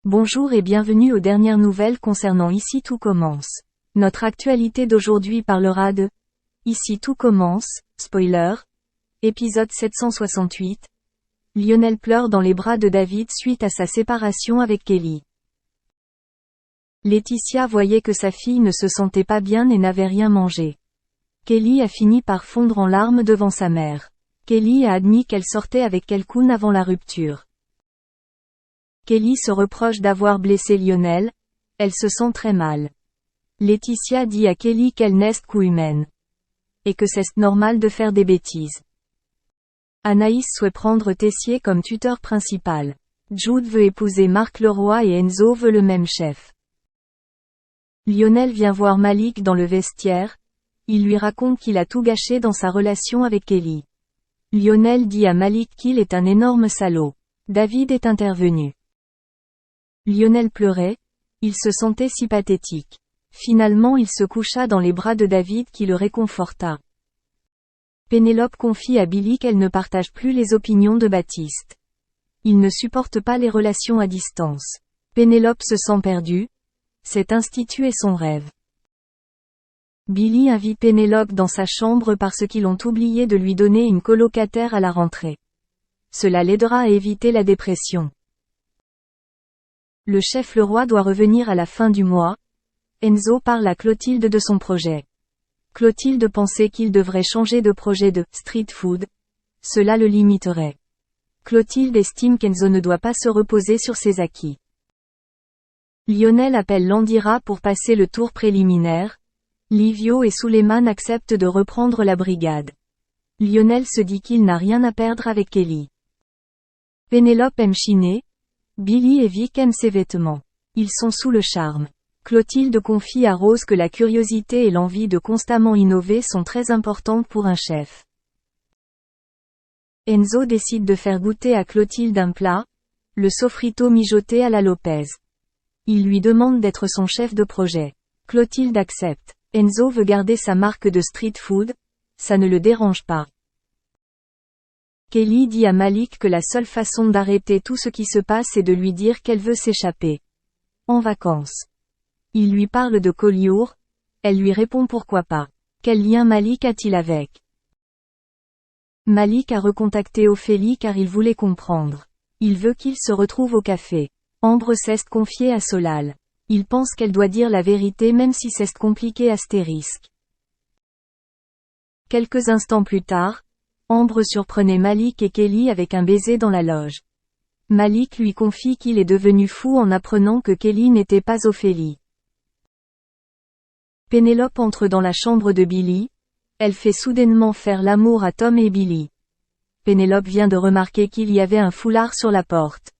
Bonjour et bienvenue aux dernières nouvelles concernant Ici tout commence. Notre actualité d'aujourd'hui parlera de Ici tout commence, spoiler, épisode 768. Lionel pleure dans les bras de David suite à sa séparation avec Kelly. Laetitia voyait que sa fille ne se sentait pas bien et n'avait rien mangé. Kelly a fini par fondre en larmes devant sa mère. Kelly a admis qu'elle sortait avec quelqu'un avant la rupture. Kelly se reproche d'avoir blessé Lionel, elle se sent très mal. Laetitia dit à Kelly qu'elle n'est qu'humaine. Et que c'est normal de faire des bêtises. Anaïs souhaite prendre Tessier comme tuteur principal. Jude veut épouser Marc Leroy et Enzo veut le même chef. Lionel vient voir Malik dans le vestiaire, il lui raconte qu'il a tout gâché dans sa relation avec Kelly. Lionel dit à Malik qu'il est un énorme salaud. David est intervenu. Lionel pleurait, il se sentait si pathétique. Finalement il se coucha dans les bras de David qui le réconforta. Pénélope confie à Billy qu'elle ne partage plus les opinions de Baptiste. Il ne supporte pas les relations à distance. Pénélope se sent perdue. Cet institut est son rêve. Billy invite Pénélope dans sa chambre parce qu'ils ont oublié de lui donner une colocataire à la rentrée. Cela l'aidera à éviter la dépression. Le chef Leroy doit revenir à la fin du mois. Enzo parle à Clotilde de son projet. Clotilde pensait qu'il devrait changer de projet de street food. Cela le limiterait. Clotilde estime qu'Enzo ne doit pas se reposer sur ses acquis. Lionel appelle Landira pour passer le tour préliminaire. Livio et Suleiman acceptent de reprendre la brigade. Lionel se dit qu'il n'a rien à perdre avec Kelly. Pénélope aime chiner. Billy et Vic aiment ses vêtements. Ils sont sous le charme. Clotilde confie à Rose que la curiosité et l'envie de constamment innover sont très importantes pour un chef. Enzo décide de faire goûter à Clotilde un plat, le sofrito mijoté à la Lopez. Il lui demande d'être son chef de projet. Clotilde accepte. Enzo veut garder sa marque de street food, ça ne le dérange pas. Kelly dit à Malik que la seule façon d'arrêter tout ce qui se passe est de lui dire qu'elle veut s'échapper. En vacances. Il lui parle de Collioure, elle lui répond pourquoi pas. Quel lien Malik a-t-il avec? Malik a recontacté Ophélie car il voulait comprendre. Il veut qu'il se retrouve au café. Ambre s'est confiée à Solal. Il pense qu'elle doit dire la vérité même si c'est compliqué astérisque. Quelques instants plus tard, Ambre surprenait Malik et Kelly avec un baiser dans la loge. Malik lui confie qu'il est devenu fou en apprenant que Kelly n'était pas Ophélie. Pénélope entre dans la chambre de Billy. Elle fait soudainement faire l'amour à Tom et Billy. Pénélope vient de remarquer qu'il y avait un foulard sur la porte.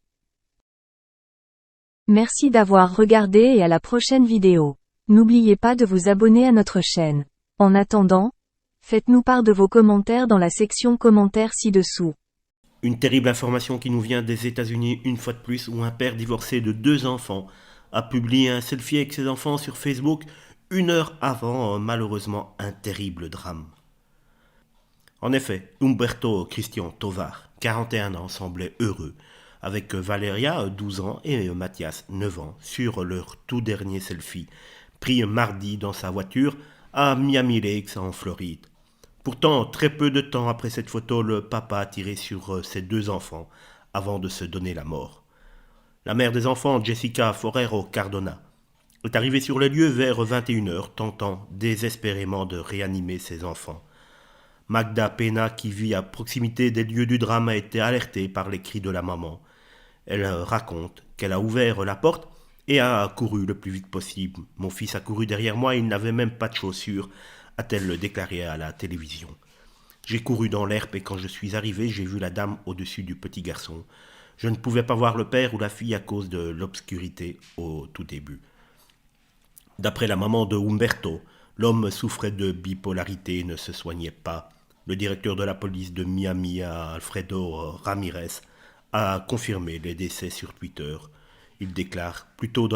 Merci d'avoir regardé et à la prochaine vidéo. N'oubliez pas de vous abonner à notre chaîne. En attendant, faites-nous part de vos commentaires dans la section commentaires ci-dessous. Une terrible information qui nous vient des États-Unis une fois de plus, où un père divorcé de 2 enfants a publié un selfie avec ses enfants sur Facebook 1 heure avant, malheureusement, un terrible drame. En effet, Umberto Christian Tovar, 41 ans, semblait heureux, avec Valeria, 12 ans, et Mathias, 9 ans, sur leur tout dernier selfie, pris mardi dans sa voiture à Miami Lakes, en Floride. Pourtant, très peu de temps après cette photo, le papa a tiré sur ses 2 enfants, avant de se donner la mort. La mère des enfants, Jessica Forero Cardona, est arrivée sur le lieu vers 21h, tentant désespérément de réanimer ses enfants. Magda Pena, qui vit à proximité des lieux du drame, a été alertée par les cris de la maman. Elle raconte qu'elle a ouvert la porte et a couru le plus vite possible. Mon fils a couru derrière moi, il n'avait même pas de chaussures, a-t-elle déclaré à la télévision. J'ai couru dans l'herbe et quand je suis arrivé, j'ai vu la dame au-dessus du petit garçon. Je ne pouvais pas voir le père ou la fille à cause de l'obscurité au tout début. D'après la maman de Umberto, l'homme souffrait de bipolarité et ne se soignait pas. Le directeur de la police de Miami, Alfredo Ramirez, a confirmé les décès sur Twitter. Il déclare plutôt